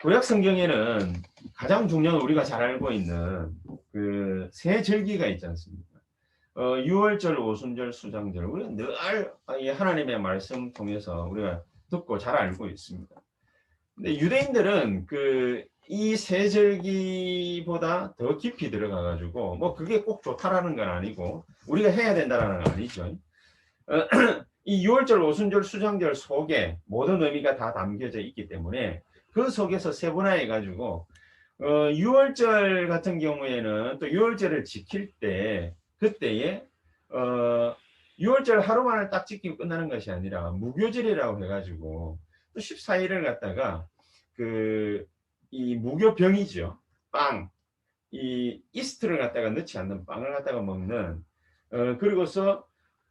구약 성경에는 가장 중요한 우리가 잘 알고 있는 그 세 절기가 있지 않습니까? 유월절, 오순절, 수장절. 우리가 늘 하나님의 말씀 통해서 우리가 듣고 잘 알고 있습니다. 근데 유대인들은 그 이 세 절기보다 더 깊이 들어가 가지고 뭐 그게 꼭 좋다라는 건 아니고 우리가 해야 된다라는 건 아니죠. 이 유월절, 오순절, 수장절 속에 모든 의미가 다 담겨져 있기 때문에 그 속에서 세분화해 가지고 유월절 같은 경우에는 또 유월절을 지킬 때 그때에 유월절 하루만을 딱 지키고 끝나는 것이 아니라 무교절이라고 해가지고 또 14일을 갖다가 이 무교병이죠. 빵, 이 이스트를 갖다가 넣지 않는 빵을 갖다가 먹는 그리고서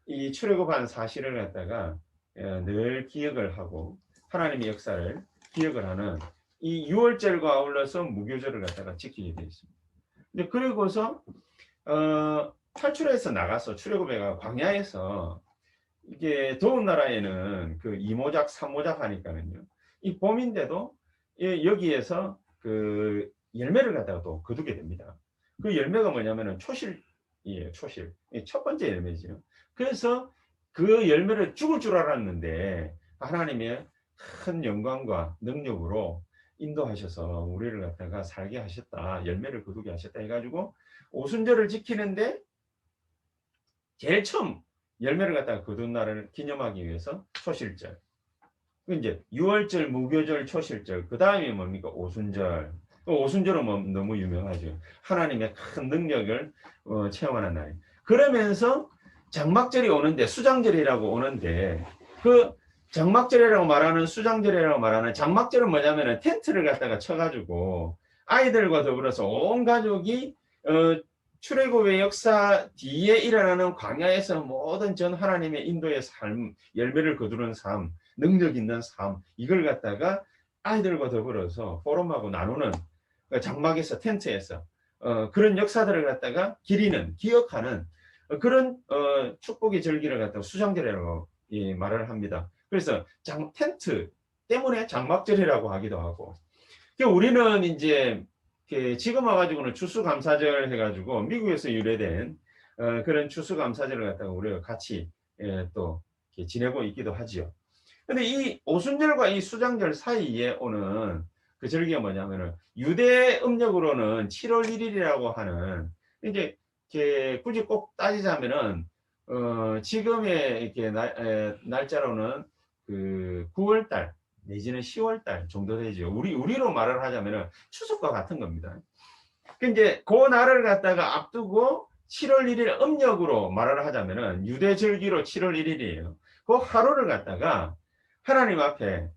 이 출애굽한 사실을 갖다가 늘 기억을 하고 하나님의 역사를 기억을 하는 이 유월절과 아울러서 무교절을 갖다가 지키게 되어 있습니다. 근데 그리고서 탈출해서 나가서 출애굽해 가 광야에서 이게 더운 나라에는 그 이모작, 삼모작 하니까는요. 이 봄인데도 여기에서 그 열매를 갖다가 또 거두게 됩니다. 그 열매가 뭐냐면은 초실이에요. 초실. 첫 번째 열매죠. 그래서 그 열매를 죽을 줄 알았는데 하나님의 큰 영광과 능력으로 인도하셔서 우리를 갖다가 살게 하셨다. 열매를 거두게 하셨다 해가지고 오순절을 지키는데 제일 처음 열매를 갖다가 거둔 날을 기념하기 위해서 초실절. 이제 유월절, 무교절, 초실절. 그 다음이 뭡니까? 오순절. 오순절은 뭐 너무 유명하죠. 하나님의 큰 능력을 체험하는 날. 그러면서 장막절이 오는데 수장절이라고 오는데 그 장막절이라고 말하는 수장절이라고 말하는 장막절은 뭐냐면은 텐트를 갖다가 쳐가지고 아이들과 더불어서 온 가족이 출애굽의 역사 뒤에 일어나는 광야에서 모든 전 하나님의 인도의 삶, 열매를 거두는 삶, 능력 있는 삶 이걸 갖다가 아이들과 더불어서 포럼하고 나누는 장막에서 텐트에서 그런 역사들을 갖다가 기리는 기억하는 그런 축복의 절기를 갖다가 수장절이라고 말을 합니다. 그래서 텐트 때문에 장막절이라고 하기도 하고 우리는 이제 지금 와가지고는 추수감사절 해가지고 미국에서 유래된 그런 추수감사절을 갖다가 우리가 같이 또 지내고 있기도 하지요. 근데 이 오순절과 이 수장절 사이에 오는 그 절기가 뭐냐면은 유대 음력으로는 7월 1일이라고 하는 이제 굳이 꼭 따지자면은 지금의 이렇게 날짜로는 그 9월달 내지는 10월달 정도 되죠. 우리로 말을 하자면은 추석과 같은 겁니다. 이제 그 날을 갖다가 앞두고 7월 1일 음력으로 말을 하자면은 유대 절기로 7월 1일이에요. 그 하루를 갖다가 하나님 앞에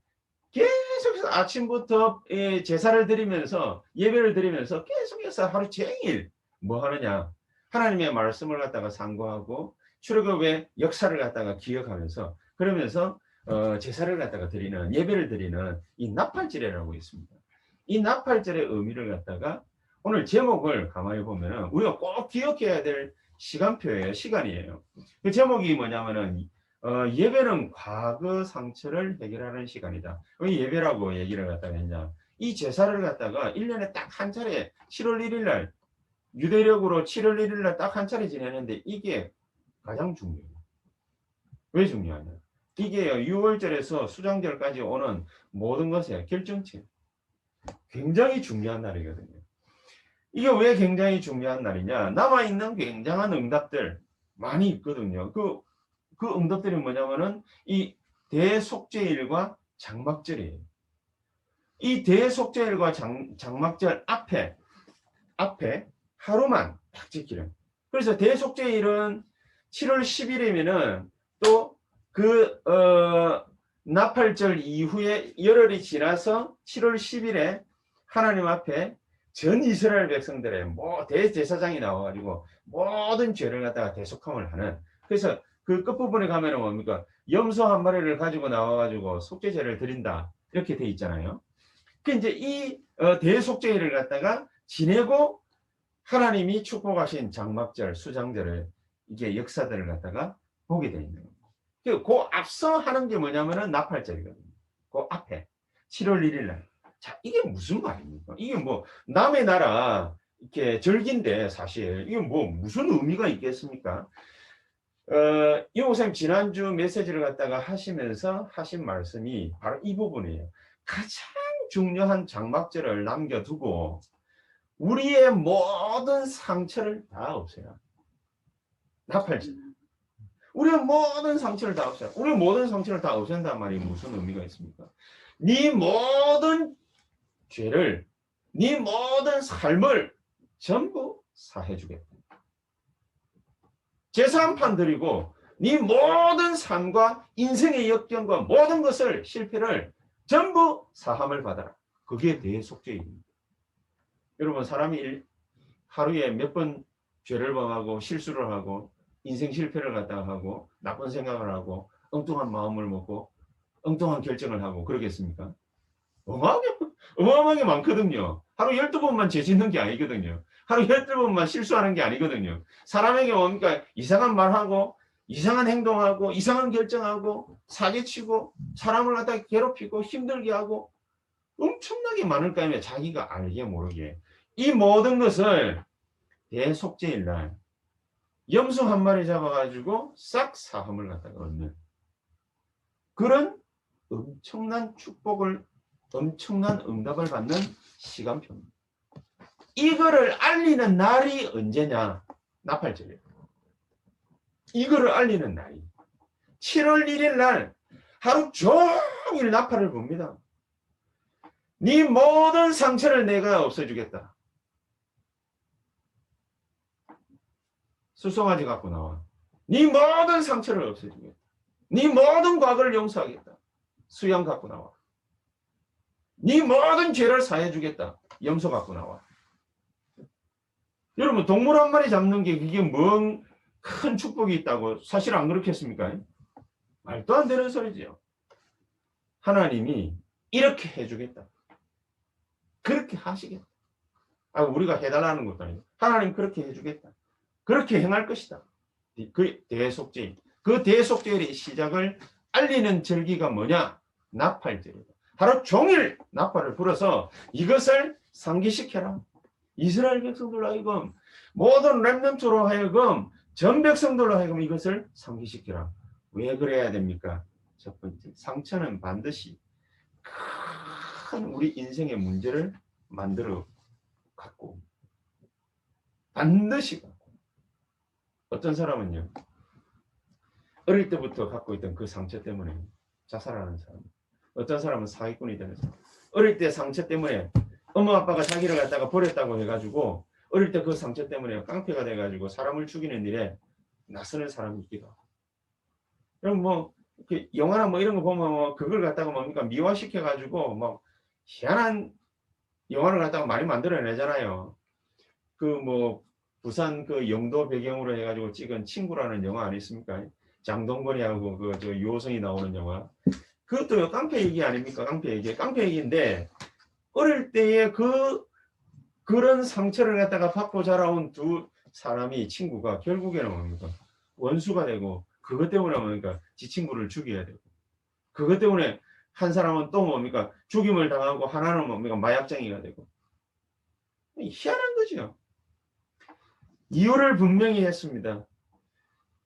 계속해서 아침부터 제사를 드리면서 예배를 드리면서 계속해서 하루 종일 뭐 하느냐 하나님의 말씀을 갖다가 상고하고 출애굽의 역사를 갖다가 기억하면서 그러면서 제사를 갖다가 드리는 예배를 드리는 이 나팔절이라고 있습니다. 이 나팔절의 의미를 갖다가 오늘 제목을 가만히 보면은 우리가 꼭 기억해야 될 시간표예요. 시간이에요. 그 제목이 뭐냐면은 예배는 과거 상처를 해결하는 시간이다. 왜 예배라고 얘기를 갖다가 했냐? 이 제사를 갖다가 1년에 딱 한 차례 7월 1일 날 유대력으로 7월 1일 날 딱 한 차례 지내는데 이게 가장 중요해요. 왜 중요하냐? 이게 6월절에서 수장절까지 오는 모든 것의 결정체. 굉장히 중요한 날이거든요. 이게 왜 굉장히 중요한 날이냐? 남아있는 굉장한 응답들 많이 있거든요. 그 응답들이 뭐냐면은 이 대속죄일과 장막절이에요. 이 대속죄일과 장막절 앞에 하루만 딱 지키는. 그래서 대속죄일은 7월 10일이면은 또 나팔절 이후에 열흘이 지나서 7월 10일에 하나님 앞에 전 이스라엘 백성들의 대제사장이 나와가지고 모든 죄를 갖다가 대속함을 하는. 그래서 그 끝부분에 가면은 뭡니까? 염소 한 마리를 가지고 나와가지고 속죄제를 드린다. 이렇게 돼 있잖아요. 그 이제 이 대속죄를 갖다가 지내고 하나님이 축복하신 장막절, 수장절을 이게 역사들을 갖다가 보게 돼 있는 겁니다. 그 앞서 하는 게 뭐냐면은 나팔절이거든요. 그 앞에 7월 1일 날 자, 이게 무슨 말입니까? 이게 뭐 남의 나라 이렇게 절기인데 사실 이게 뭐 무슨 의미가 있겠습니까? 이 목사님 지난주 메시지를 갖다가 하시면서 하신 말씀이 바로 이 부분이에요. 가장 중요한 장막절을 남겨두고 우리의 모든 상처를 다 없애라. 나팔절. 우리의 모든 상처를 다 없애라. 우리의 모든 상처를 다 없앤단 말이 무슨 의미가 있습니까? 네 모든 죄를, 네 모든 삶을 전부 사해주겠다. 제사 한 판 드리고 네 모든 삶과 인생의 역경과 모든 것을 실패를 전부 사함을 받아라. 그게 대속죄입니다. 여러분 사람이 하루에 몇 번 죄를 범하고 실수를 하고 인생 실패를 갖다가 하고 나쁜 생각을 하고 엉뚱한 마음을 먹고 엉뚱한 결정을 하고 그러겠습니까? 어마어마하게 많거든요. 하루 12번만 죄 짓는 게 아니거든요. 하루 12번만 실수하는 게 아니거든요. 사람에게 뭡니까? 이상한 말하고 이상한 행동하고 이상한 결정하고 사기치고 사람을 갖다 괴롭히고 힘들게 하고 엄청나게 많을 거 아니에요. 자기가 알게 모르게. 이 모든 것을 대속죄일 날 염소 한 마리 잡아가지고 싹 사함을 갖다가 얻는 그런 엄청난 축복을 엄청난 응답을 받는 시간표입니다. 이거를 알리는 날이 언제냐? 나팔절이에요. 이거를 알리는 날이 7월 1일 날 하루 종일 나팔을 봅니다. 네 모든 상처를 내가 없애주겠다. 수송아지 갖고 나와. 네 모든 상처를 없애주겠다. 네 모든 과거를 용서하겠다. 수양 갖고 나와. 네 모든 죄를 사해주겠다. 염소 갖고 나와. 여러분 동물 한 마리 잡는 게 그게 뭔 큰 축복이 있다고 사실 안 그렇겠습니까? 말도 안 되는 소리지요. 하나님이 이렇게 해주겠다. 그렇게 하시겠다. 우리가 해달라는 것도 아니고 하나님 그렇게 해주겠다. 그렇게 행할 것이다. 그 대속죄. 그 대속죄의 시작을 알리는 절기가 뭐냐? 나팔절이다. 하루 종일 나팔을 불어서 이것을 상기시켜라. 이스라엘 백성들로 하여금 모든 렘넌트로 하여금 전 백성들로 하여금 이것을 상기시켜라. 왜 그래야 됩니까? 첫 번째, 상처는 반드시 큰 우리 인생의 문제를 만들어 갖고 반드시 갖고 어떤 사람은요 어릴 때부터 갖고 있던 그 상처 때문에 자살하는 사람, 어떤 사람은 사기꾼이 되는 사람, 어릴 때 상처 때문에 엄마 아빠가 자기를 갖다가 버렸다고 해가지고 어릴 때 그 상처 때문에 깡패가 돼가지고 사람을 죽이는 일에 나서는 사람이 있기도 하고. 그럼 뭐 이렇게 영화나 뭐 이런 거 보면 뭐 그걸 갖다가 뭡니까 미화시켜가지고 뭐 희한한 영화를 갖다가 많이 만들어내잖아요. 그 뭐 부산 그 영도 배경으로 해가지고 찍은 친구라는 영화 아니 있습니까? 장동건이하고 그 저 유호성이 나오는 영화. 그것도 깡패 얘기 아닙니까? 깡패 얘기. 깡패 얘기인데 어릴 때에 그런 상처를 갖다가 받고 자라온 두 사람이 친구가 결국에는 뭡니까? 원수가 되고 그것 때문에 뭡니까? 지 친구를 죽여야 되고 그것 때문에 한 사람은 또 뭡니까? 죽임을 당하고 하나는 뭡니까? 마약쟁이가 되고 희한한 거죠. 이유를 분명히 했습니다.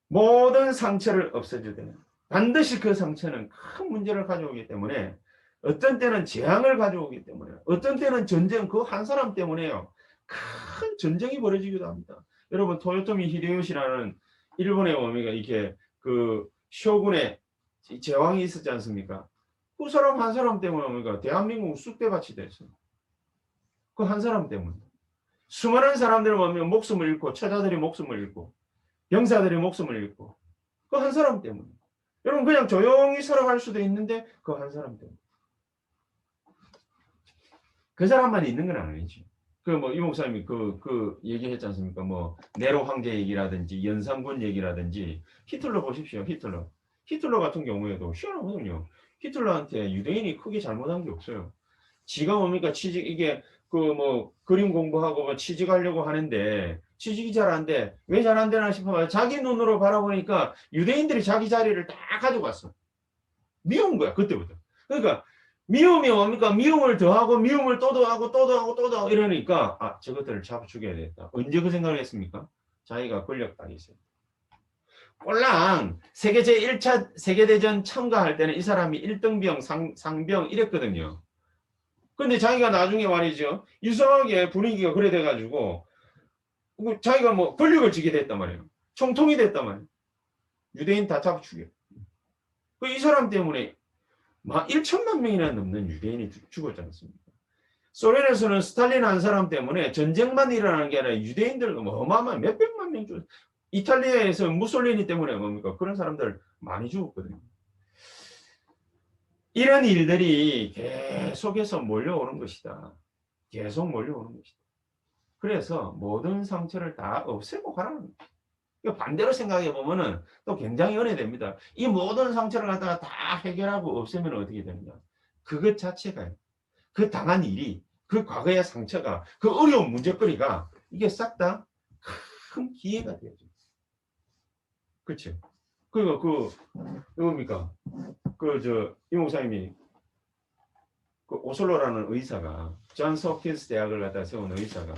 모든 상처를 없애주되 반드시 그 상처는 큰 문제를 가져오기 때문에 어떤 때는 재앙을 가져오기 때문에 어떤 때는 전쟁 그 한 사람 때문에요. 큰 전쟁이 벌어지기도 합니다. 여러분 토요토미 히데요시라는 일본의 어미가 이렇게 그 쇼군의 제왕이 있었지 않습니까? 그 사람 한 사람 때문에 어미가 대한민국 쑥대밭이 됐어요. 그 한 사람 때문에 수많은 사람들을 보면 목숨을 잃고 처자들이 목숨을 잃고 병사들이 목숨을 잃고 그 한 사람 때문에 여러분 그냥 조용히 살아갈 수도 있는데 그 한 사람 때문에 그 사람만 있는 건 아니지. 그 뭐 이 목사님이 그 얘기했지 않습니까? 뭐 네로 황제 얘기라든지 연산군 얘기라든지 히틀러 보십시오. 히틀러 같은 경우에도 희한하거든요. 히틀러한테 유대인이 크게 잘못한 게 없어요. 지가 뭡니까 취직 이게 그 뭐 그림 공부하고 뭐 취직하려고 하는데 취직이 잘 안 돼. 왜 잘 안 되나 싶어요. 자기 눈으로 바라보니까 유대인들이 자기 자리를 다 가져갔어. 미운 거야 그때부터. 그러니까 미움이 뭡니까? 미움을 더하고 미움을 또 더하고 또 더하고 또 더하고 이러니까 저것들을 잡아 죽여야 되겠다. 언제 그 생각을 했습니까? 자기가 권력당이 있어요. 꼴랑 세계 제1차 세계대전 참가할 때는 이 사람이 1등병 상병 이랬거든요. 근데 자기가 나중에 말이죠. 이상하게 분위기가 그래 돼가지고 자기가 뭐 권력을 쥐게 됐단 말이에요. 총통이 됐단 말이에요. 유대인 다 잡아 죽여. 이 사람 때문에 막 1천만 명이나 넘는 유대인이 죽었지 않습니까? 소련에서는 스탈린 한 사람 때문에 전쟁만 일어나는 게 아니라 유대인들 어마어마한 몇백만 명 죽었어요. 이탈리아에서 무솔리니 때문에 뭡니까? 그런 사람들 많이 죽었거든요. 이런 일들이 계속해서 몰려오는 것이다. 계속 몰려오는 것이다. 그래서 모든 상처를 다 없애고 가라는 거예요. 반대로 생각해 보면은 또 굉장히 은혜됩니다. 이 모든 상처를 갖다가 다 해결하고 없애면 어떻게 되느냐? 그것 자체가 그 당한 일이 그 과거의 상처가 그 어려운 문제거리가 이게 싹 다 큰 기회가 되죠. 그렇죠? 그리고 뭡니까? 이 목사님이 그 오슬로라는 의사가 존스 홉킨스 대학을 갖다 세운 의사가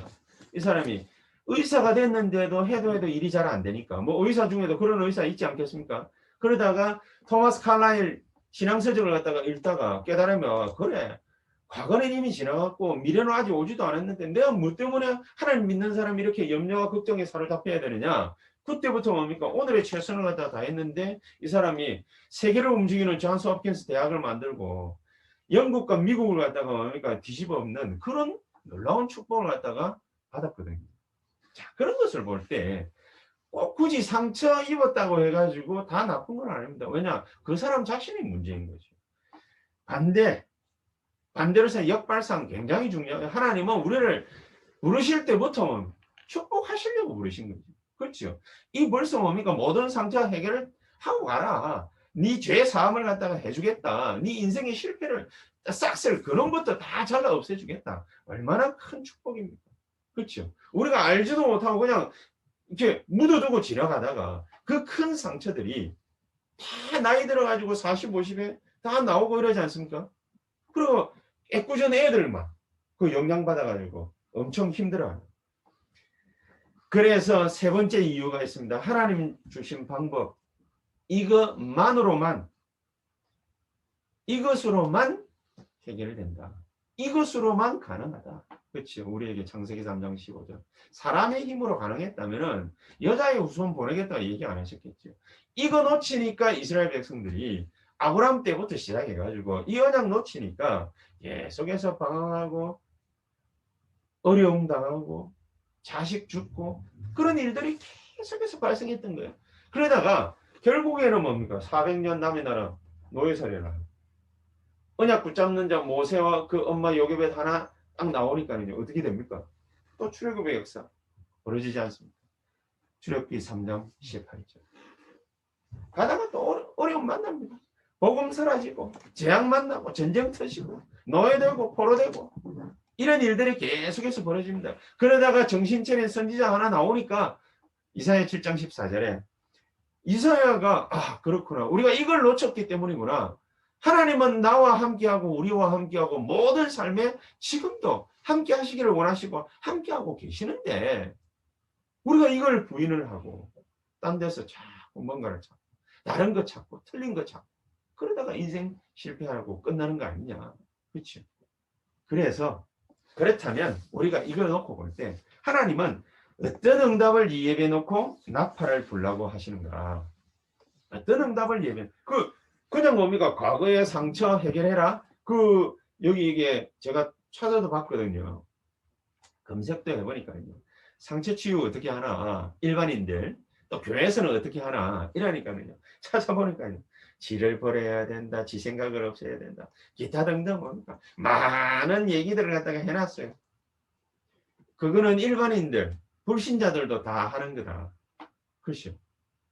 이 사람이 의사가 됐는데도 해도 일이 잘 안 되니까 뭐 의사 중에도 그런 의사 있지 않겠습니까? 그러다가 토마스 칼라일 신앙서적을 갖다가 읽다가 깨달으면 그래 과거는 이미 지나갔고 미래는 아직 오지도 않았는데 내가 뭐 때문에 하나님 믿는 사람이 이렇게 염려와 걱정에 사로잡혀야 되느냐. 그때부터 뭡니까? 오늘의 최선을 갖다 다 했는데 이 사람이 세계를 움직이는 존스 홉킨스 대학을 만들고 영국과 미국을 갖다가 뭡니까? 뒤집어 엎는 그런 놀라운 축복을 갖다가 받았거든요. 자, 그런 것을 볼 때 꼭 굳이 상처 입었다고 해가지고 다 나쁜 건 아닙니다. 왜냐? 그 사람 자신이 문제인 거죠. 반대로 해서 역발상 굉장히 중요해요. 하나님은 우리를 부르실 때부터 축복하시려고 부르신 거죠. 그렇죠? 이 벌써 뭡니까? 모든 상처 해결을 하고 가라. 네 죄 사함을 갖다가 해주겠다. 네 인생의 실패를 싹쓸 그런 것도 다 잘라 없애주겠다. 얼마나 큰 축복입니까? 그렇죠? 우리가 알지도 못하고 그냥 이렇게 묻어두고 지나가다가 그 큰 상처들이 다 나이 들어가지고 40, 50에 다 나오고 이러지 않습니까? 그리고 애꿎은 애들만 그 영향받아가지고 엄청 힘들어하는. 그래서 세 번째 이유가 있습니다. 하나님 주신 방법. 이것으로만 해결된다. 이것으로만 가능하다. 그렇죠. 우리에게 창세기 3장 15절. 사람의 힘으로 가능했다면 여자의 후손 보내겠다고 얘기 안 하셨겠죠. 이거 놓치니까 이스라엘 백성들이 아브라함 때부터 시작해가지고 이 언약 놓치니까 계속해서 방황하고 어려움 당하고 자식 죽고 그런 일들이 계속해서 발생했던 거예요. 그러다가 결국에는 뭡니까? 400년 남의 나라 노예살이라 언약 붙잡는 자 모세와 그 엄마 요게벳 하나 딱 나오니까요. 어떻게 됩니까? 또 출애굽의 역사 벌어지지 않습니까? 출애굽기 3장 18절. 가다가 또 어려움 만납니다. 복음 사라지고 재앙 만나고 전쟁 터지고 노예되고 포로되고 이런 일들이 계속해서 벌어집니다. 그러다가 정신차린 선지자 하나 나오니까 이사야 7장 14절에 이사야가 그렇구나. 우리가 이걸 놓쳤기 때문이구나. 하나님은 나와 함께하고 우리와 함께하고 모든 삶에 지금도 함께 하시기를 원하시고 함께하고 계시는데 우리가 이걸 부인을 하고 딴 데서 자꾸 뭔가를 찾고 다른 거 찾고 틀린 거 찾고 그러다가 인생 실패하고 끝나는 거 아니냐. 그렇죠? 그래서 그렇다면 우리가 이걸 놓고 볼 때 하나님은 어떤 응답을 예배해 놓고 나팔을 불라고 하시는가? 어떤 응답을 예배? 그냥 뭡니까? 과거의 상처 해결해라. 여기 이게 제가 찾아도 봤거든요. 검색도 해보니까요. 상처 치유 어떻게 하나? 일반인들 또 교회에서는 어떻게 하나? 이러니까요. 찾아보니까요. 지를 버려야 된다. 지 생각을 없애야 된다. 기타 등등 뭡니까? 많은 얘기들을 갖다가 해놨어요. 그거는 일반인들, 불신자들도 다 하는 거다. 그렇죠?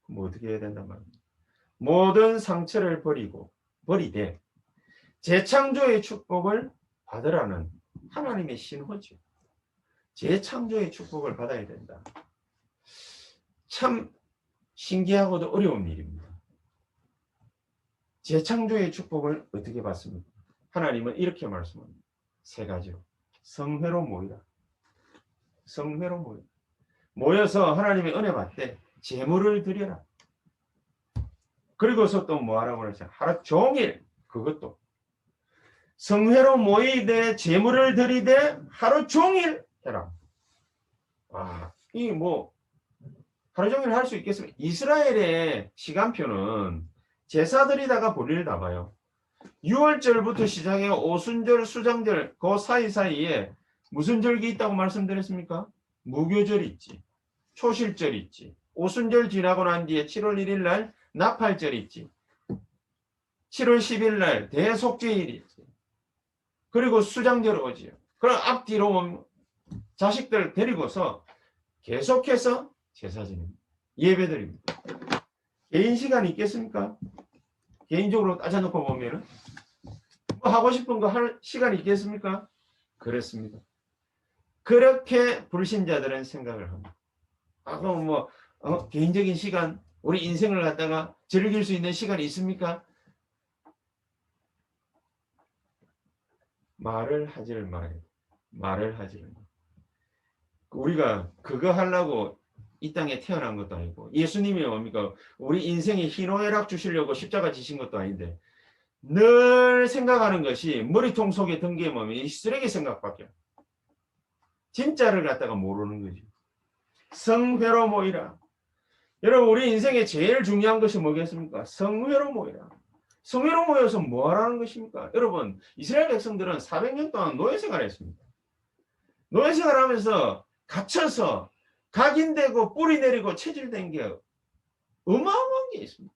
뭐 어떻게 해야 된단 말입니다. 모든 상처를 버리되 재창조의 축복을 받으라는 하나님의 신호죠. 재창조의 축복을 받아야 된다. 참 신기하고도 어려운 일입니다. 재창조의 축복을 어떻게 받습니까? 하나님은 이렇게 말씀합니다. 세 가지로. 성회로 모이라. 성회로 모이라. 모여서 하나님의 은혜 받되 제물을 드려라. 그리고서 또 뭐 하라고 그러죠? 하루 종일 그것도 성회로 모이되 제물을 드리되 하루 종일 해라. 이 뭐 하루 종일 할 수 있겠습니까? 이스라엘의 시간표는 제사드리다가 볼일 나봐요. 6월절부터 시작해 오순절, 수장절 그 사이사이에 무슨 절기 있다고 말씀드렸습니까? 무교절 있지. 초실절 있지. 오순절 지나고 난 뒤에 7월 1일 날 나팔절 있지. 7월 10일 날 대속죄일 있지. 그리고 수장절 오지요. 그럼 앞뒤로 자식들 데리고서 계속해서 제사 지냅니다. 예배 드립니다. 개인 시간이 있겠습니까? 개인적으로 따져놓고 보면은 뭐 하고 싶은 거 할 시간이 있겠습니까? 그렇습니다. 그렇게 불신자들은 생각을 합니다. 그럼 뭐 개인적인 시간, 우리 인생을 갖다가 즐길 수 있는 시간이 있습니까? 말을 하지를 말아요. 말을 하지를 말아요. 우리가 그거 하려고 이 땅에 태어난 것도 아니고 예수님이 뭡니까? 우리 인생에 희노애락 주시려고 십자가 지신 것도 아닌데 늘 생각하는 것이 머리통 속에 든 게 뭐면 이 쓰레기 생각밖에 진짜를 갖다가 모르는 거지. 성회로 모이라. 여러분 우리 인생에 제일 중요한 것이 뭐겠습니까? 성회로 모이라. 성회로 모여서 뭐 하라는 것입니까? 여러분 이스라엘 백성들은 400년 동안 노예생활을 했습니다. 노예생활하면서 갇혀서 각인되고 뿌리 내리고 체질된 게 어마어마한 게 있습니다.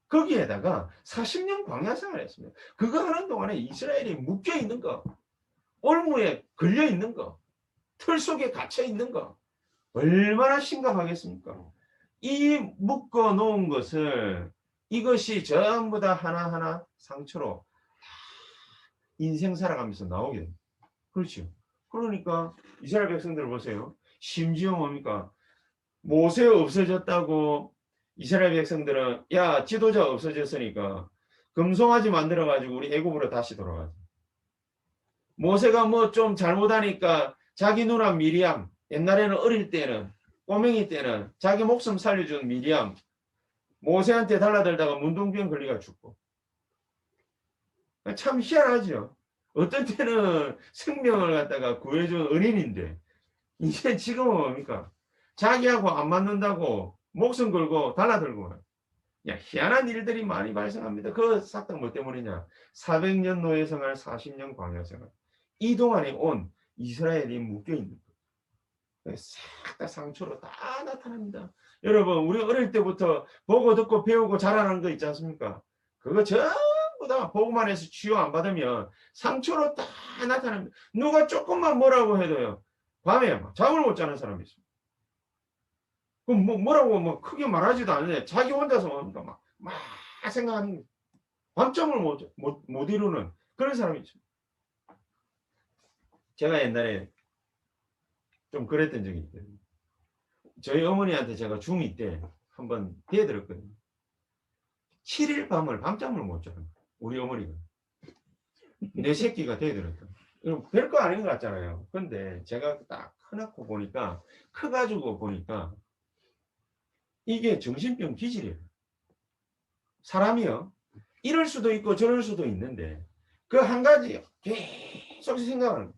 거기에다가 40년 광야생활을 했습니다. 그거 하는 동안에 이스라엘이 묶여있는 거, 올무에 걸려있는 거, 틀 속에 갇혀있는 거 얼마나 심각하겠습니까? 이 묶어놓은 것을 이것이 전부 다 하나하나 상처로 인생 살아가면서 나오게 됩니다. 그렇죠. 그러니까 이스라엘 백성들 보세요. 심지어 뭡니까? 모세 없어졌다고 이스라엘 백성들은 야 지도자 없어졌으니까 금송아지 만들어가지고 우리 애굽으로 다시 돌아가자. 모세가 뭐 좀 잘못하니까 자기 누나 미리암 옛날에는 어릴 때는 꼬맹이 때는 자기 목숨 살려준 미리암 모세한테 달라들다가 문둥병 걸리가 죽고 참 희한하죠. 어떤 때는 생명을 갖다가 구해준 은인인데 이제 지금은 뭡니까? 자기하고 안 맞는다고 목숨 걸고 달라들고 희한한 일들이 많이 발생합니다. 그 싹다 뭐 때문이냐? 400년 노예생활, 40년 광야생활. 이 동안에 온 이스라엘이 묶여있는 거예요. 싹 다 상처로 다 나타납니다. 여러분 우리 어릴 때부터 보고 듣고 배우고 자라는 거 있지 않습니까? 그거 전부 다 보고만 해서 치유 안 받으면 상처로 다 나타납니다. 누가 조금만 뭐라고 해도요. 밤에 잠을 못 자는 사람이 있습니다. 그럼 뭐라고 뭐 크게 말하지도 않는데 자기 혼자서 뭡니까? 막 생각하는 거예요. 밤잠을 못 이루는 그런 사람이 있습니다. 제가 옛날에 좀 그랬던 적이 있거든요. 저희 어머니한테 제가 중2 때 한번 대들었거든요. 7일 밤을 밤잠을 못 자는 거예요. 우리 어머니가. 내 새끼가 대들었다. 별거 아닌 것 같잖아요. 근데 제가 딱 커놓고 보니까 커가지고 보니까 이게 정신병 기질이에요. 사람이요. 이럴 수도 있고 저럴 수도 있는데 그 한 가지 계속 생각하는 거예요.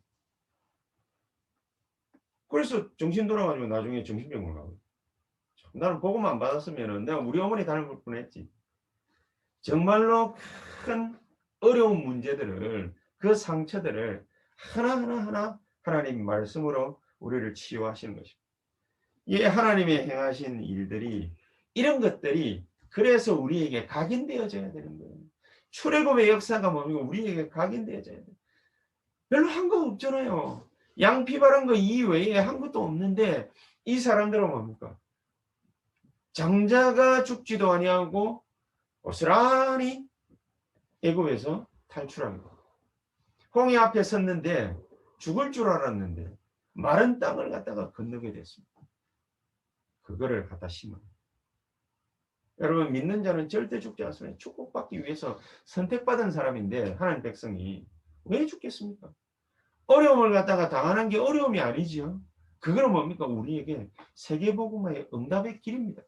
그래서 정신 돌아가지고 나중에 정신병을 가고. 나는 보고만 받았으면 내가 우리 어머니 닮을 뻔했지. 정말로 큰 어려운 문제들을 그 상처들을 하나하나 하나님 말씀으로 우리를 치유하시는 것입니다. 이 하나님의 행하신 일들이 이런 것들이 그래서 우리에게 각인되어져야 되는 거예요. 출애굽의 역사가 뭡니까? 우리에게 각인되어져야 돼요. 별로 한 거 없잖아요. 양피 바른 거 이외에 한 것도 없는데 이 사람들은 뭡니까? 장자가 죽지도 아니하고 고스란히 애굽에서 탈출한 거. 홍해 앞에 섰는데 죽을 줄 알았는데 마른 땅을 갖다가 건너게 됐습니다. 그거를 갖다 심어. 여러분 믿는 자는 절대 죽지 않습니다. 축복받기 위해서 선택받은 사람인데 하나님 백성이 왜 죽겠습니까? 어려움을 갖다가 당하는 게 어려움이 아니지요. 그거는 뭡니까? 우리에게 세계복음화의 응답의 길입니다.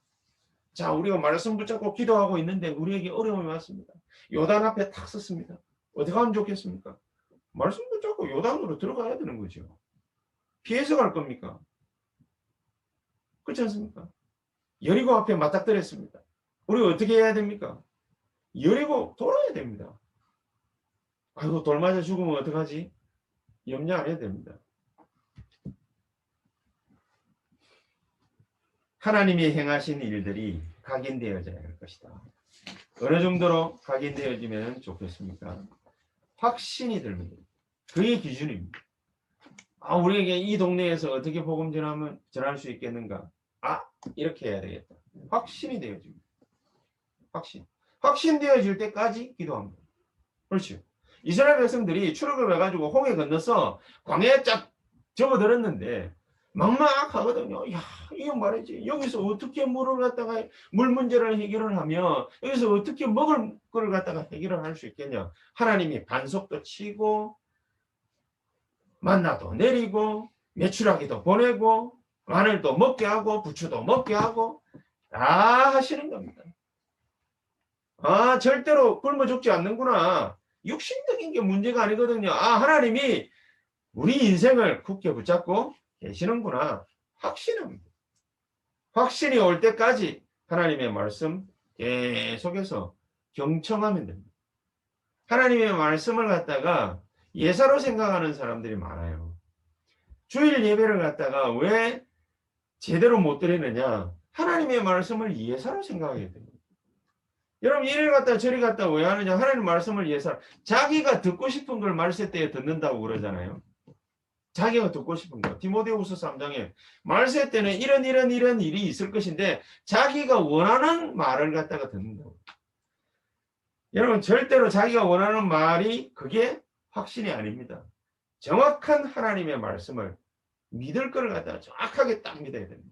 자, 우리가 말씀 붙잡고 기도하고 있는데 우리에게 어려움이 왔습니다. 요단 앞에 탁 섰습니다. 어떻게 하면 좋겠습니까? 말씀 붙잡고 요단으로 들어가야 되는 거죠. 피해서 갈 겁니까? 그렇지 않습니까? 여리고 앞에 맞닥뜨렸습니다. 우리가 어떻게 해야 됩니까? 여리고 돌아야 됩니다. 아이고 돌 맞아 죽으면 어떡하지? 염려 안 해야 됩니다. 하나님이 행하신 일들이 각인되어져야 할 것이다. 어느 정도로 각인되어지면 좋겠습니까? 확신이 들면 됩니다. 그게 기준입니다. 아, 우리에게 이 동네에서 어떻게 복음 전할 수 있겠는가? 아, 이렇게 해야 되겠다. 확신이 되어집니다. 확신되어질 때까지 기도합니다. 그렇죠. 이스라엘 백성들이 출애굽을 해가지고 홍해 건너서 광야에 쫙 접어들었는데 막막하거든요. 야, 이거 말이지. 여기서 어떻게 물을 갖다가 물 문제를 해결을 하며 여기서 어떻게 먹을 거를 갖다가 해결을 할 수 있겠냐. 하나님이 반석도 치고 만나도 내리고 메추라기도 보내고 마늘도 먹게 하고 부추도 먹게 하고 다 하시는 겁니다. 아, 절대로 굶어 죽지 않는구나. 육신적인 게 문제가 아니거든요. 아, 하나님이 우리 인생을 굳게 붙잡고 계시는구나. 확신합니다. 확신이 올 때까지 하나님의 말씀 계속해서 경청하면 됩니다. 하나님의 말씀을 갖다가 예사로 생각하는 사람들이 많아요. 주일 예배를 갖다가 왜 제대로 못 드리느냐? 하나님의 말씀을 예사로 생각하게 됩니다. 여러분 이리 갔다 저리 갔다 왜 하느냐? 하나님 말씀을 예사. 자기가 듣고 싶은 걸 말세 때에 듣는다고 그러잖아요. 자기가 듣고 싶은 거. 디모데후서 3장에 말세 때는 이런 일이 있을 것인데 자기가 원하는 말을 갖다가 듣는다고. 여러분 절대로 자기가 원하는 말이 그게 확신이 아닙니다. 정확한 하나님의 말씀을 믿을 것을 갖다가 정확하게 딱 믿어야 됩니다.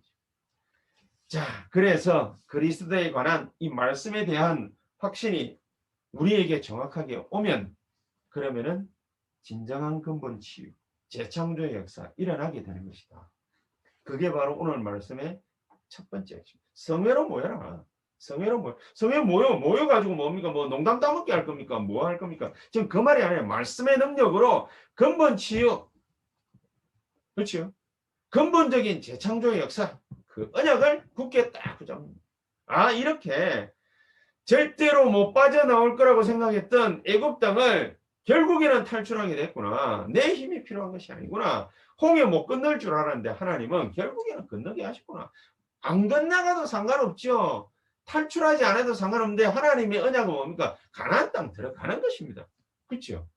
자, 그래서 그리스도에 관한 이 말씀에 대한 확신이 우리에게 정확하게 오면 그러면은 진정한 근본 치유, 재창조의 역사 일어나게 되는 것이다. 그게 바로 오늘 말씀의 첫 번째 성회로 모여라. 성회 모여가지고 뭡니까? 뭐 농담 따먹기 할 겁니까? 뭐 할 겁니까? 지금 그 말이 아니라 말씀의 능력으로 근본 치유, 그렇죠? 근본적인 재창조의 역사, 그 언약을 굳게 딱 붙잡습니다. 아, 이렇게 절대로 못 빠져나올 거라고 생각했던 애굽 땅을 결국에는 탈출하게 됐구나. 내 힘이 필요한 것이 아니구나. 홍해 못 건널 줄 알았는데 하나님은 결국에는 건너게 하셨구나. 안 건너가도 상관없죠. 탈출하지 않아도 상관없는데 하나님의 언약은 뭡니까? 가나안 땅 들어가는 것입니다. 그렇죠?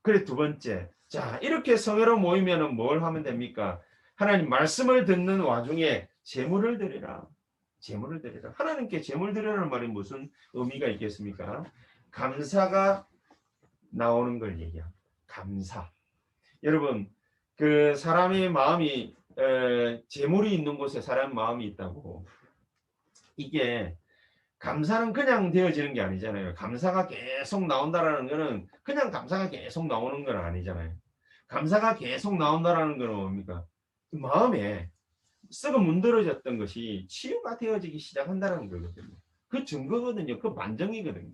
그래 두 번째. 자, 이렇게 성회로 모이면 뭘 하면 됩니까? 하나님 말씀을 듣는 와중에 제물을 드리라. 제물을 드리라. 하나님께 제물 드리라는 말이 무슨 의미가 있겠습니까? 감사가 나오는 걸 얘기합니다. 감사. 여러분, 그 사람의 마음이 제물이 있는 곳에 사람 마음이 있다고. 이게 감사는 그냥 되어지는 게 아니잖아요. 감사가 계속 나온다라는 거는 그냥 감사가 계속 나오는 건 아니잖아요. 감사가 계속 나온다라는 거는 뭡니까? 그 마음에 썩어 문드러졌던 것이 치유가 되어지기 시작한다는 거거든요. 그 증거거든요. 그 반증이거든요.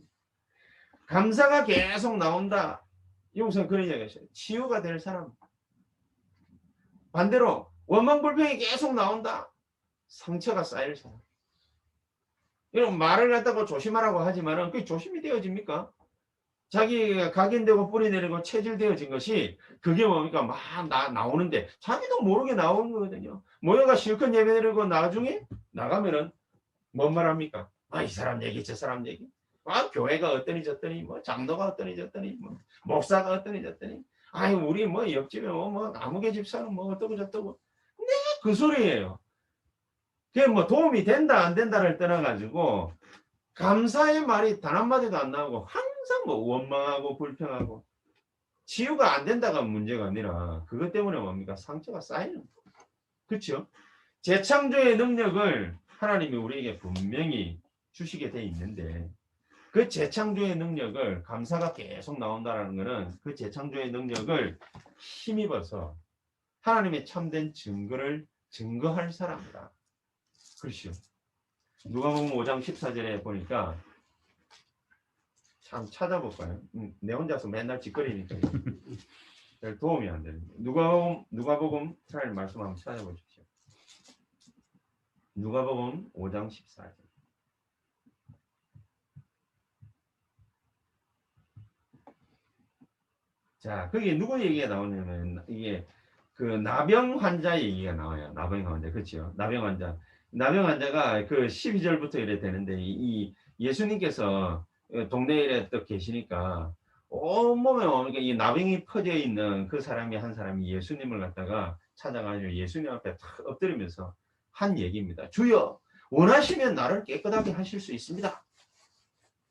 감사가 계속 나온다. 여기서 그런 이야기가 있어요. 치유가 될 사람. 반대로 원망불평이 계속 나온다. 상처가 쌓일 사람. 이런 말을 갖다가 조심하라고 하지만은 그게 조심이 되어집니까? 자기가 각인되고 뿌리 내리고 체질되어진 것이 그게 뭡니까? 막 나오는데 자기도 모르게 나오는 거거든요. 모여가 실컷 예배드리고 나중에 나가면은 뭔 말합니까? 아, 이 사람 얘기 저 사람 얘기. 아, 교회가 어떠니 저떠니 뭐 장로가 어떠니 저떠니 뭐 목사가 어떠니 저떠니. 아이 우리 뭐 옆집에 뭐 아무개 집사는 뭐 어떠고 저떠고. 네, 그 소리예요. 그게 뭐 도움이 된다 안 된다를 떠나가지고 감사의 말이 단 한마디도 안 나오고 항상 뭐 원망하고 불평하고 치유가 안 된다가 문제가 아니라 그것 때문에 뭡니까? 상처가 쌓이는 거예요. 그렇죠? 재창조의 능력을 하나님이 우리에게 분명히 주시게 돼 있는데 그 재창조의 능력을 감사가 계속 나온다는 것은 그 재창조의 능력을 힘입어서 하나님의 참된 증거를 증거할 사람이다. 그렇죠. 누가복음 5장 14절에 보니까 참 찾아볼까요? 내 혼자서 맨날 짓거리니까 별 도움이 안 되는데 누가복음 하나님 말씀 한번 찾아보십시오. 누가복음 5장 14절. 자, 거기 누구 얘기가 나오냐면 이게 그 나병 환자 얘기가 나와요. 나병 환자. 그렇죠. 나병 환자. 나병 환자가 그 12절부터 이래 되는데 이 예수님께서 동네에 또 계시니까 온몸에 오니까 이 나병이 퍼져 있는 그 사람이 한 사람이 예수님을 갖다가 찾아가지고 예수님 앞에 탁 엎드리면서 한 얘기입니다. 주여, 원하시면 나를 깨끗하게 하실 수 있습니다.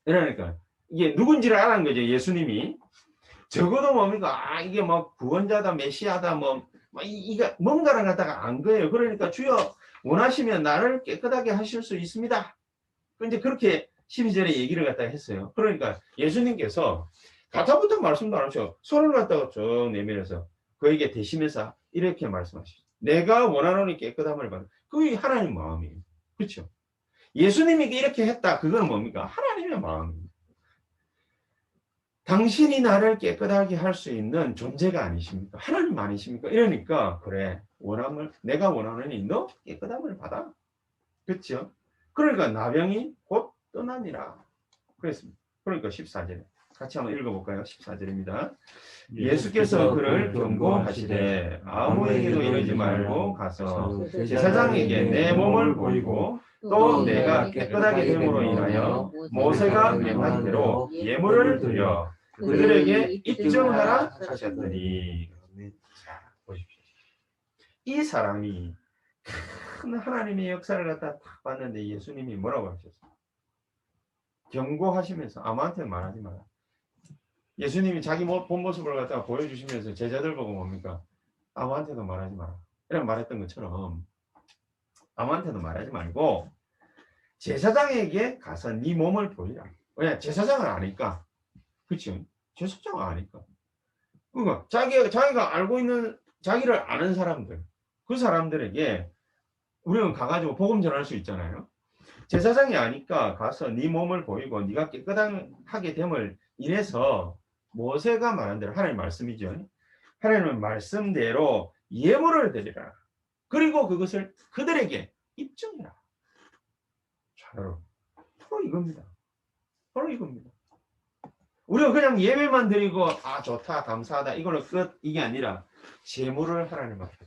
이러니까 이게 누군지를 알아는 거죠. 예수님이. 적어도 뭡니까? 아, 이게 뭐 구원자다, 메시아다, 이게 뭔가를 갖다가 안 거예요. 그러니까 주여, 원하시면 나를 깨끗하게 하실 수 있습니다. 이제 그렇게 12절에 얘기를 갖다가 했어요. 그러니까 예수님께서 가타부터 말씀도 안 하셔. 손을 갖다가 쭉 내밀어서 그에게 대시면서 이렇게 말씀하시죠. 내가 원하노니 깨끗함을 받아. 그게 하나님 마음이에요. 그렇죠? 예수님이 이렇게 했다. 그건 뭡니까? 하나님의 마음입니다. 당신이 나를 깨끗하게 할 수 있는 존재가 아니십니까? 하나님 아니십니까? 이러니까 그래, 내가 원하노니 너 깨끗함을 받아. 그렇죠? 그러니까 나병이 곧 떠나니라. 그랬습니다. 그러니까 14절에 같이 한번 읽어볼까요? 14절입니다. 예수께서 그를 경고하시되 아무에게도 이러지 말고 가서 제사장에게 내 몸을 보이고 또 내가 깨끗하게 됨으로 인하여 모세가 명한 대로 예물을 드려 그들에게 입증하라 하셨더니. 자, 보십시오. 이 사람이 큰 하나님의 역사를 갖다 딱 봤는데 예수님이 뭐라고 하셨어요? 경고하시면서 아무한테 말하지 마라. 예수님이 자기 본 모습을 갖다가 보여주시면서 제자들 보고 뭡니까? 아무한테도 말하지 마라. 이렇게 말했던 것처럼 아무한테도 말하지 말고 제사장에게 가서 네 몸을 보이라. 왜? 제사장은 아니까. 그렇죠? 제사장은 아니까. 그러니까 자기가 알고 있는 자기를 아는 사람들, 그 사람들에게 우리는 가가지고 복음 전할 수 있잖아요. 제사장이 아니까 가서 네 몸을 보이고 네가 깨끗하게 됨을 인해서 모세가 말한 대로 하나님 말씀이죠. 하나님의 말씀대로 예물을 드리라. 그리고 그것을 그들에게 입증해라. 자, 여러분, 바로 이겁니다. 바로 이겁니다. 우리가 그냥 예배만 드리고 아 좋다 감사하다 이걸로 끝 이게 아니라 제물을 하나님 앞에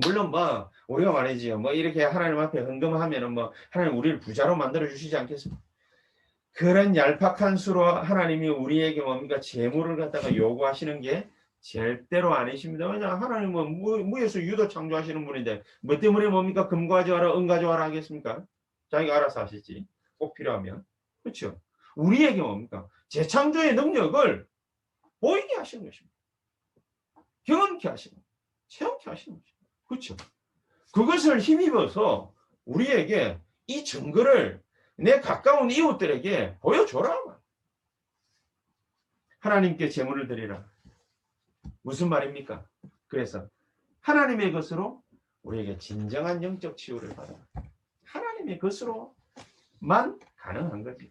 물론 뭐 우리가 말이지요. 뭐 이렇게 하나님 앞에 헌금하면은 뭐 하나님 우리를 부자로 만들어 주시지 않겠습니까? 그런 얄팍한 수로 하나님이 우리에게 뭡니까 재물을 갖다가 요구하시는 게 절대로 아니십니다. 왜냐 하나님은 무에서 유도 창조하시는 분인데 뭐 때문에 뭡니까 금 가져와라 은 가져와라 하겠습니까? 자기가 알아서 하시지. 꼭 필요하면. 그렇죠? 우리에게 뭡니까 재창조의 능력을 보이게 하시는 것입니다. 경험케 하시는 것입니다. 체험케 하시는 것입니다. 그렇죠? 그것을 힘입어서 우리에게 이 증거를 내 가까운 이웃들에게 보여줘라. 하나님께 제물을 드리라. 무슨 말입니까? 그래서 하나님의 것으로 우리에게 진정한 영적 치유를 받아라. 하나님의 것으로만 가능한 거지.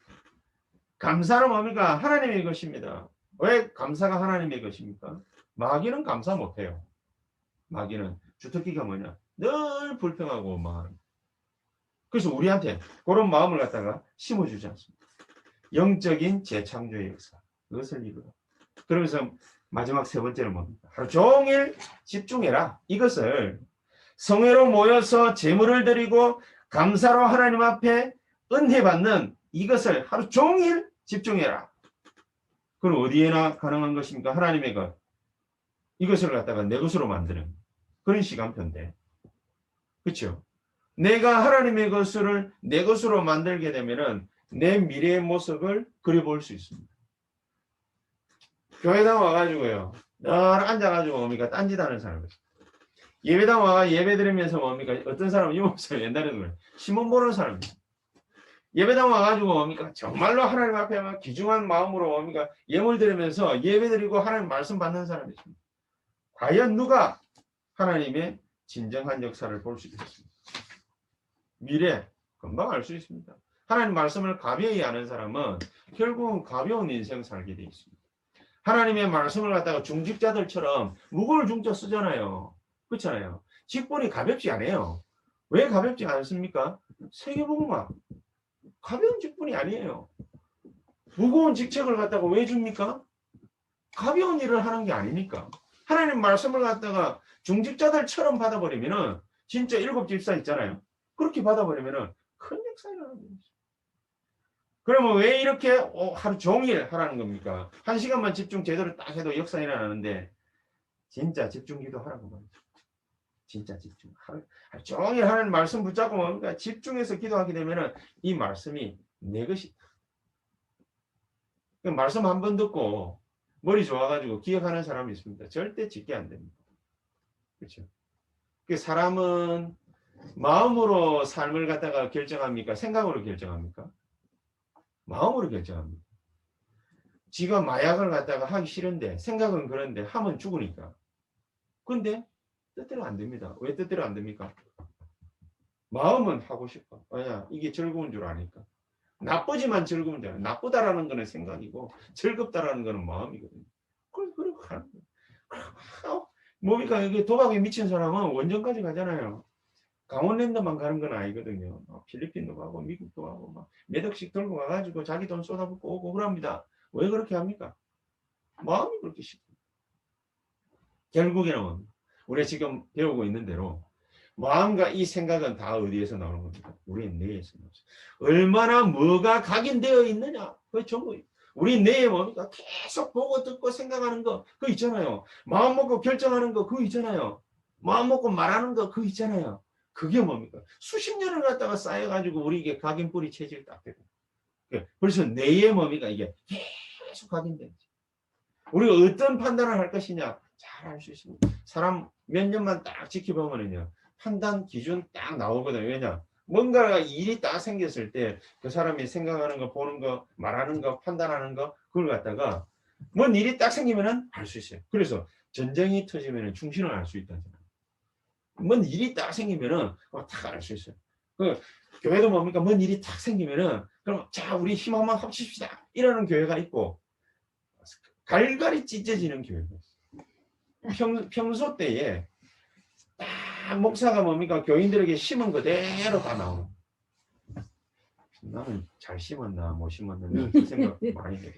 감사는 뭡니까? 하나님의 것입니다. 왜 감사가 하나님의 것입니까? 마귀는 감사 못해요. 마귀는 주특기가 뭐냐? 늘 불평하고 막. 그래서 우리한테 그런 마음을 갖다가 심어주지 않습니다. 영적인 재창조의 역사. 그것을 이루라. 그러면서 마지막 세 번째는 뭡니까? 하루 종일 집중해라. 이것을 성회로 모여서 제물을 드리고 감사로 하나님 앞에 은혜 받는 이것을 하루 종일 집중해라. 그럼 어디에나 가능한 것입니까? 하나님의 것. 이것을 갖다가 내 것으로 만드는 그런 시간표인데. 그렇죠? 내가 하나님의 것을 내 것으로 만들게 되면은 내 미래의 모습을 그려볼 수 있습니다. 교회당 와가지고요. 늘 앉아가지고 뭡니까? 딴짓하는 사람이 예배당 와가 예배 드리면서 뭡니까? 어떤 사람은 이 모습을 옛날에도 그래. 신문 보는 사람이에요. 예배당 와가지고 뭡니까? 정말로 하나님 앞에 막 귀중한 마음으로 뭡니까? 예물 드리면서 예배 드리고 하나님 말씀 받는 사람이 있습니다. 과연 누가 하나님의 진정한 역사를 볼 수 있겠습니까? 미래 금방 알 수 있습니다. 하나님 말씀을 가벼이 아는 사람은 결국은 가벼운 인생 살게 돼 있습니다. 하나님의 말씀을 갖다가 중직자들처럼 무거운 중자 쓰잖아요. 그렇잖아요. 직분이 가볍지 않아요. 왜 가볍지 않습니까? 세계복음화 가벼운 직분이 아니에요. 무거운 직책을 갖다가 왜 줍니까? 가벼운 일을 하는 게 아니니까. 하나님 말씀을 갖다가 중직자들처럼 받아버리면은 진짜 7집사 있잖아요. 그렇게 받아버리면은 큰 역사가 일어나는 거죠. 그러면 왜 이렇게 하루 종일 하라는 겁니까? 1시간만 집중 제대로 딱 해도 역사 일어나는데 진짜 집중기도 하라고 말이죠. 진짜 집중. 하루 종일 하는 말씀 붙잡고 뭡니까? 집중해서 기도하게 되면은 이 말씀이 내 것이다. 말씀 한 번 듣고 머리 좋아가지고 기억하는 사람이 있습니다. 절대 짓게 안 됩니다. 그렇죠? 사람은 마음으로 삶을 갖다가 결정합니까? 생각으로 결정합니까? 마음으로 결정합니다. 지가 마약을 갖다가 하기 싫은데 생각은 그런데 하면 죽으니까. 근데 뜻대로 안 됩니다. 왜 뜻대로 안 됩니까? 마음은 하고 싶어. 왜냐? 이게 즐거운 줄 아니까. 나쁘지만 즐거운 줄 알아. 나쁘다라는 거는 생각이고 즐겁다라는 거는 마음이거든요. 그래 하는 거예요. 뭡니까? 이게 도박에 미친 사람은 원전까지 가잖아요. 강원랜드만 가는 건 아니거든요. 필리핀도 가고 미국도 가고 막 몇 억씩 들고 가가지고 자기 돈 쏟아붓고 오고 그럽니다. 왜 그렇게 합니까? 마음이 그렇게 쉽고. 결국에는 우리가 지금 배우고 있는 대로 마음과 이 생각은 다 어디에서 나오는 겁니까? 우리 뇌에서 나오죠. 얼마나 뭐가 각인되어 있느냐? 그게 전부 우리 뇌에 뭡니까? 계속 보고 듣고 생각하는 거 그거 있잖아요. 마음 먹고 결정하는 거 그거 있잖아요. 마음 먹고 말하는 거 그거 있잖아요. 그게 뭡니까? 수십 년을 갖다가 쌓여가지고 우리에게 각인뿌리 체질 딱 되고 벌써 뇌의 뭡니까? 이게 계속 각인되는 거죠. 우리가 어떤 판단을 할 것이냐 잘 알 수 있습니다. 사람 몇 년만 딱 지켜보면요. 판단 기준 딱 나오거든요. 왜냐? 뭔가 일이 딱 생겼을 때 그 사람이 생각하는 거, 보는 거, 말하는 거, 판단하는 거 그걸 갖다가 뭔 일이 딱 생기면은 알 수 있어요. 그래서 전쟁이 터지면은 충신을 알 수 있다잖아요. 뭔 일이 딱 생기면은 딱 알 수 있어요. 그 교회도 뭡니까? 뭔 일이 딱 생기면은 그럼 자 우리 힘 한번 합칩시다 이러는 교회가 있고 갈갈이 찢어지는 교회가 있어요. 평소 때에 딱 목사가 뭡니까? 교인들에게 심은 그대로 다 나오는. 나는 잘 심었나 못 심었나 그 생각 많이 해요.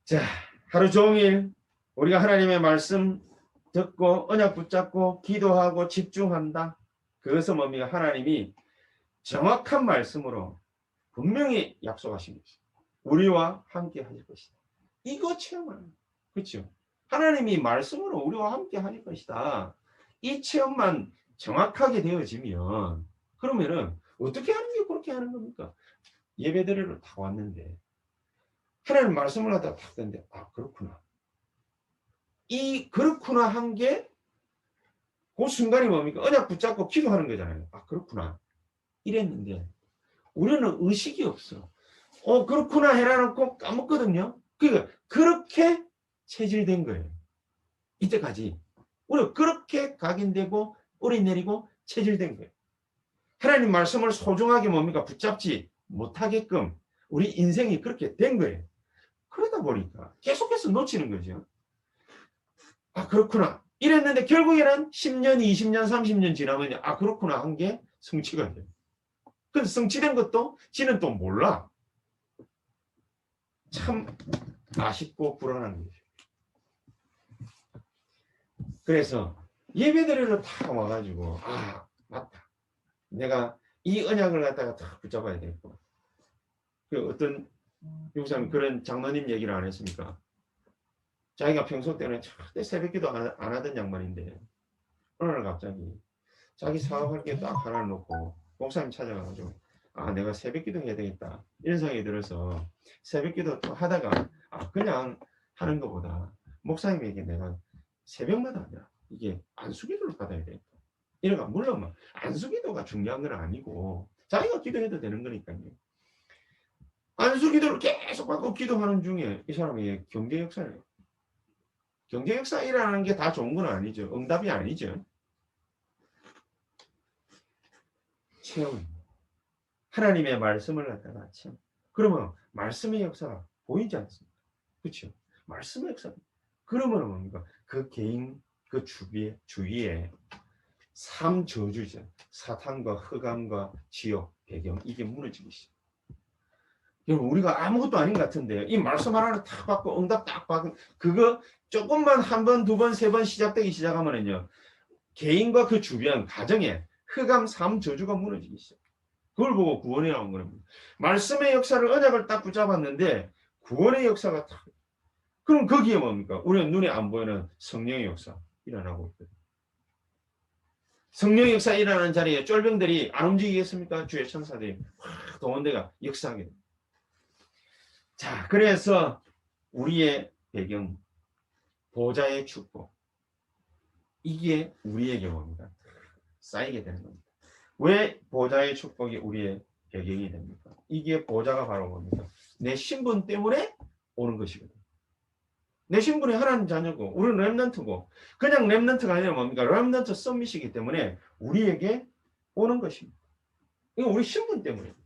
자, 하루 종일 우리가 하나님의 말씀 듣고 언약 붙잡고 기도하고 집중한다. 그것은 뭡니까? 하나님이 정확한 말씀으로 분명히 약속하신 것이다. 우리와 함께 하실 것이다. 이거 체험하는 그렇죠? 하나님이 말씀으로 우리와 함께 하실 것이다. 이 체험만 정확하게 되어지면 그러면은 어떻게 하는 게 그렇게 하는 겁니까? 예배드리러 다 왔는데 하나님 말씀을 갖다가 딱 듣는데 그렇구나. 이 그렇구나 한 게 그 순간이 뭡니까? 언약 붙잡고 기도하는 거잖아요. 그렇구나. 이랬는데 우리는 의식이 없어. 그렇구나 해놔놓고 까먹거든요. 그러니까 그렇게 체질된 거예요. 이때까지. 우리가 그렇게 각인되고 뿌리내리고 체질된 거예요. 하나님 말씀을 소중하게 뭡니까? 붙잡지 못하게끔 우리 인생이 그렇게 된 거예요. 그러다 보니까 계속해서 놓치는 거죠. 그렇구나. 이랬는데 결국에는 10년, 20년, 30년 지나면 그렇구나 한 게 성취가 돼요. 그 성취된 것도 지는 또 몰라. 참 아쉽고 불안한 거죠. 그래서 예배드리러 다 와가지고 맞다. 내가 이 언약을 갖다가 다 붙잡아야 되겠구나. 그 어떤 유사님 그런 장로님 얘기를 안 했습니까? 자기가 평소 때는 절대 새벽기도 안 하던 양반인데 어느 날 갑자기 자기 사업할 게 딱 하나 놓고 목사님 찾아가가지고 내가 새벽기도 해야 되겠다 이런 생각이 들어서 새벽기도 또 하다가 그냥 하는 것보다 목사님에게 내가 새벽마다 하냐 이게 안수기도를 받아야 되겠다 이러니까 물론 안수기도가 중요한 건 아니고 자기가 기도해도 되는 거니까요. 안수 기도를 계속 받고 기도하는 중에 이 사람이 경제 역사예요. 경제 역사이라는 게 다 좋은 건 아니죠. 응답이 아니죠. 체험. 하나님의 말씀을 갖다가 체험. 그러면 말씀의 역사가 보이지 않습니까? 그렇죠? 말씀의 역사. 그러면 뭡니까? 그 개인 그 주위에 삶 저주죠. 사탄과 흑암과 지옥 배경 이게 무너지기 시작. 여러분 우리가 아무것도 아닌 것 같은데 이 말씀 하나를 탁 받고 응답 딱 받고 그거 조금만 한 번, 두 번, 세 번 시작되기 시작하면은요 개인과 그 주변 가정에 흑암 삶 저주가 무너지기 시작. 그걸 보고 구원이 나온 겁니다. 말씀의 역사를 언약을 딱 붙잡았는데 구원의 역사가 딱 그럼 거기에 뭡니까? 우리는 눈에 안 보이는 성령의 역사 일어나고 있거든요. 성령의 역사 일어나는 자리에 쫄병들이 안 움직이겠습니까? 주의 천사들이 확 동원대가 역사하게 됩니다. 자, 그래서 우리의 배경, 보좌의 축복 이게 우리에게 뭡니까? 쌓이게 되는 겁니다. 왜 보좌의 축복이 우리의 배경이 됩니까? 이게 보좌가 바로 뭡니까? 내 신분 때문에 오는 것이거든요. 내 신분이 하나님 자녀고 우리는 렘넌트고 그냥 렘넌트가 아니라 뭡니까? 렘넌트 썸밋이기 때문에 우리에게 오는 것입니다. 이거 우리 신분 때문입니다.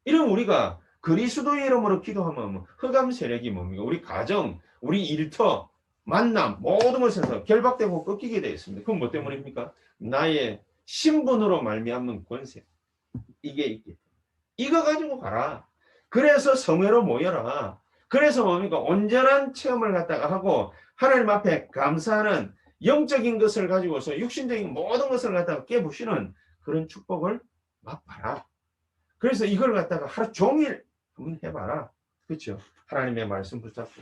이런 우리가 그리스도의 이름으로 기도하면 흑암 세력이 뭡니까? 우리 가정, 우리 일터, 만남 모든 것에서 결박되고 꺾이게 되어 있습니다. 그건 뭐 때문입니까? 나의 신분으로 말미암는 권세 이게 있기 때문에 이거 가지고 가라. 그래서 성회로 모여라. 그래서 뭡니까? 온전한 체험을 갖다가 하고 하나님 앞에 감사하는 영적인 것을 가지고서 육신적인 모든 것을 갖다가 깨부시는 그런 축복을 맛봐라. 그래서 이걸 갖다가 하루 종일 한번 해봐라. 그렇죠? 하나님의 말씀 붙잡고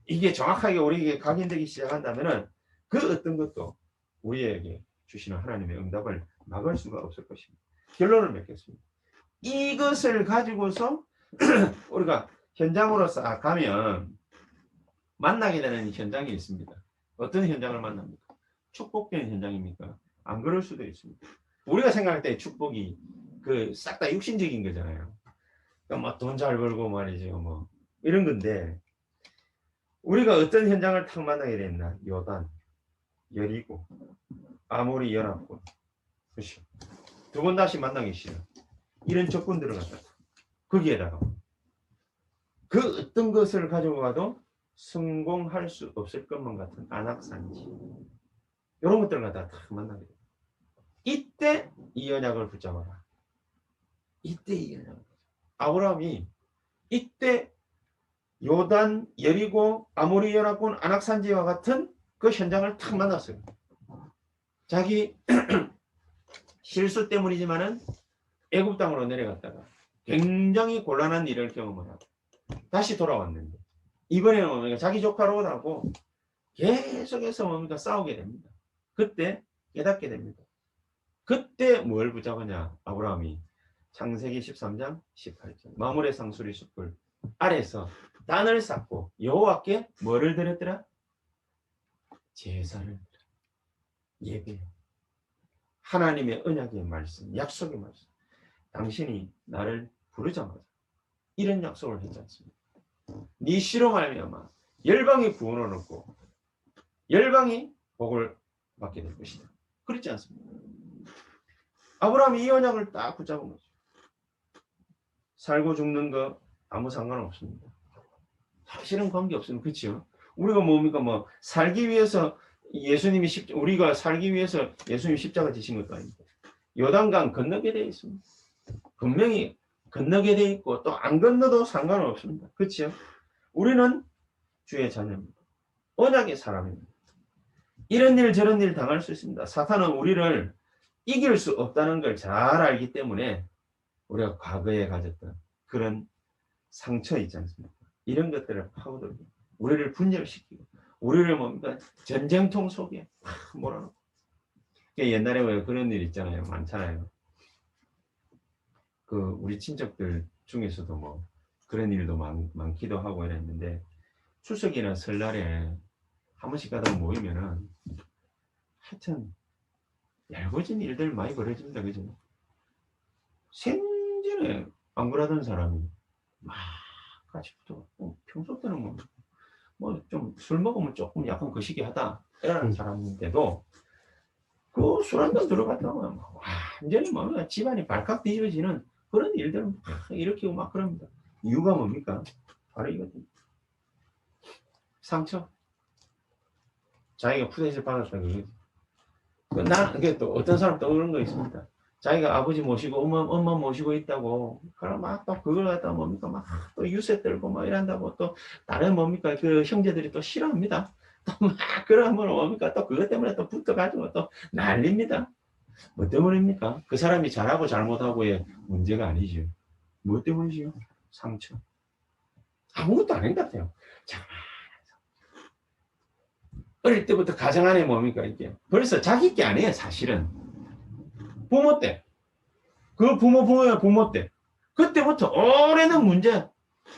이게 정확하게 우리에게 각인되기 시작한다면은 그 어떤 것도 우리에게 주시는 하나님의 응답을 막을 수가 없을 것입니다. 결론을 맺겠습니다. 이것을 가지고서 우리가 현장으로 싹 가면 만나게 되는 현장이 있습니다. 어떤 현장을 만납니까? 축복된 현장입니까? 안 그럴 수도 있습니다. 우리가 생각할 때 축복이 그 싹 다 육신적인 거잖아요. 그러니까 돈 잘 벌고 말이죠, 뭐 이런 건데 우리가 어떤 현장을 탁 만나게 됐나? 요단, 여리고, 아모리 연합군, 그렇죠? 두 번 다시 만나기 싫어. 이런 조건들을 갖다 거기에다가 그 어떤 것을 가지고 가도 성공할 수 없을 것만 같은 안악산지 이런 것들을 갖다가 탁 만나게 돼. 이때 이 언약을 붙잡아라. 이때 이 언약을 아브라함이 이때 요단, 여리고, 아모리 연합군, 안악산지와 같은 그 현장을 탁 만났어요. 자기 실수 때문이지만은 애굽 땅으로 내려갔다가 굉장히 곤란한 일을 경험을 하고 다시 돌아왔는데 이번에는 뭡니까? 자기 조카로하고 계속해서 뭡니까? 싸우게 됩니다. 그때 깨닫게 됩니다. 그때 뭘 붙잡았냐? 아브라함이 창세기 13장 18절 마물의 상수리 숲을 아래서 단을 쌓고 여호와께 뭐를 드렸더라? 제사를 예배. 하나님의 언약의 말씀, 약속의 말씀. 당신이 나를 부르자마자 이런 약속을 했지 않습니까? 네 씨로 말미암아 열방이 구원을 얻고 열방이 복을 받게 될 것이다. 그렇지 않습니까? 아브라함이 이 언약을 딱 붙잡은 거죠. 살고 죽는 거 아무 상관없습니다. 사실은 관계없으면 그렇죠. 우리가 뭡니까 뭐 살기 위해서 예수님이 우리가 살기 위해서 예수님이 십자가 지신 것도 아닙니다. 요단강 건너게 되어 있습니다. 분명히 건너게 되어 있고 또 안 건너도 상관없습니다. 그렇죠? 우리는 주의 자녀입니다. 언약의 사람입니다. 이런 일 저런 일 당할 수 있습니다. 사탄은 우리를 이길 수 없다는 걸 잘 알기 때문에 우리가 과거에 가졌던 그런 상처 있지 않습니까? 이런 것들을 파고들고 우리를 분열시키고 우리를 뭡니까 전쟁통 속에 팍 몰아넣고 옛날에 왜 그런 일 있잖아요. 많잖아요. 그 우리 친척들 중에서도 뭐 그런 일도 많기도 하고 이랬는데 추석이나 설날에 한 번씩 가다 모이면은 하여튼 얄궂은 일들 많이 벌어집니다. 그죠? 전에 안 그러던 사람이 막 같이 붙어. 평소 때는 뭐 좀 술 먹으면 조금 약간 거시기하다 이런 사람인데도 그 술 한잔 들어갔다가 완전히 뭐 집안이 발칵 뒤집어지는 그런 일들을 막 일으키고 막 그럽니다. 이유가 뭡니까? 바로 이거죠. 상처. 자기가 푸대를 받았다 그거지. 그게 또 어떤 사람 떠오르는 거 있습니다. 자기가 아버지 모시고 엄마 모시고 있다고 그럼 막 또 그걸 갖다 뭡니까 막 또 유세 떨고 막 이런다고 또 다른 뭡니까 그 형제들이 또 싫어합니다. 또 막 그러면 뭡니까 또 그것 때문에 또 붙어가지고 또 난립니다. 뭐 때문입니까? 그 사람이 잘하고 잘못하고의 문제가 아니죠. 뭐 때문이지요? 상처. 아무것도 아닌 것 같아요. 자, 어릴 때부터 가정 안에 뭡니까 이게 벌써 자기 게 아니에요 사실은. 부모 때. 그 부모 때. 그때부터 오래된 문제.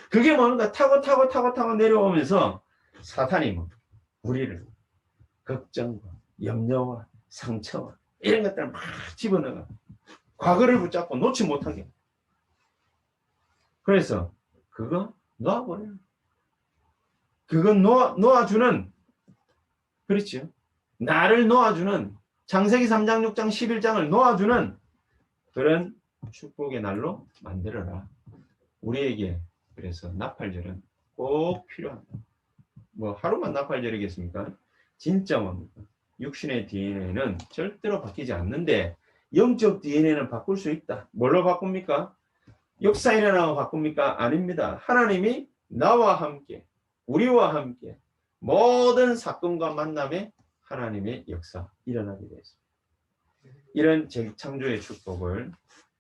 그게 뭔가 타고 내려오면서 사탄이 뭐 우리를 걱정과 염려와 상처와 이런 것들을 막 집어넣어. 과거를 붙잡고 놓지 못하게. 그래서 그거 놓아버려요. 그거 놓아주는 그렇죠. 나를 놓아주는 창세기 3장, 6장, 11장을 놓아주는 그런 축복의 날로 만들어라. 우리에게 그래서 나팔절은 꼭 필요합니다. 뭐 하루만 나팔절이겠습니까? 진짜 뭡니까? 육신의 DNA는 절대로 바뀌지 않는데 영적 DNA는 바꿀 수 있다. 뭘로 바꿉니까? 역사 일어나고 바꿉니까? 아닙니다. 하나님이 나와 함께 우리와 함께 모든 사건과 만남에 하나님의 역사 일어나게 되었습니다. 이런 재창조의 축복을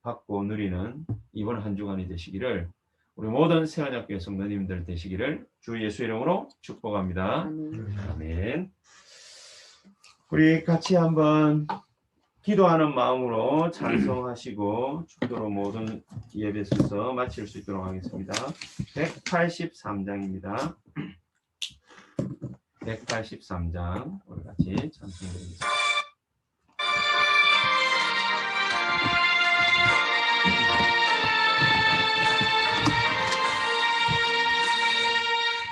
받고 누리는 이번 한 주간이 되시기를 우리 모든 세안학교의 성도님들 되시기를 주 예수 이름으로 축복합니다. 아멘. 우리 같이 한번 기도하는 마음으로 찬송하시고 축도로 모든 예배 순서 마칠 수 있도록 하겠습니다. 183장입니다. 183장 우리 같이 찬송드리겠습니다.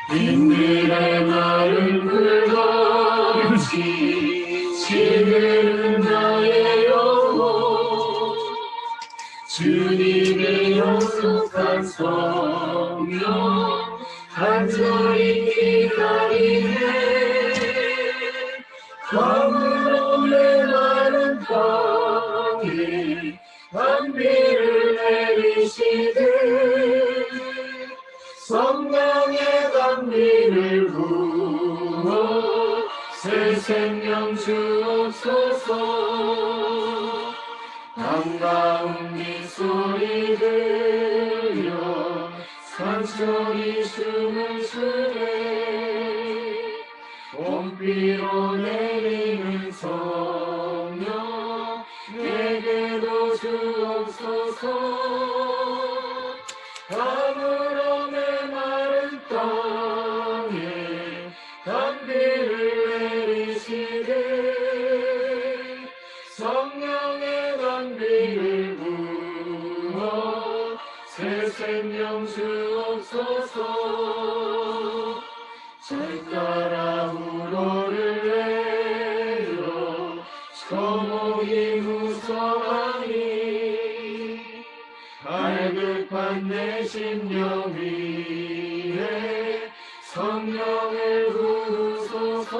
인들의 마른 흙없이 시들은 나의 영혼 주님의 영속한 성령 간절히 기다리네 가물어 메마른 땅에 단비를 내리시되 성령의 단비를 부어 새 생명 주옵소서 반가운 빗소리 들려 산소리 춤을 추네 봄비로 내리는 성령 내게도 주옵소서 가물어 메마른 땅에 단비를 내리시되 성령의 단비를 부어 새 생명 주옵소서 절따라 우로를 내려 초목이 무성하니 갈급한 내 심령 위에 성령을 부으소서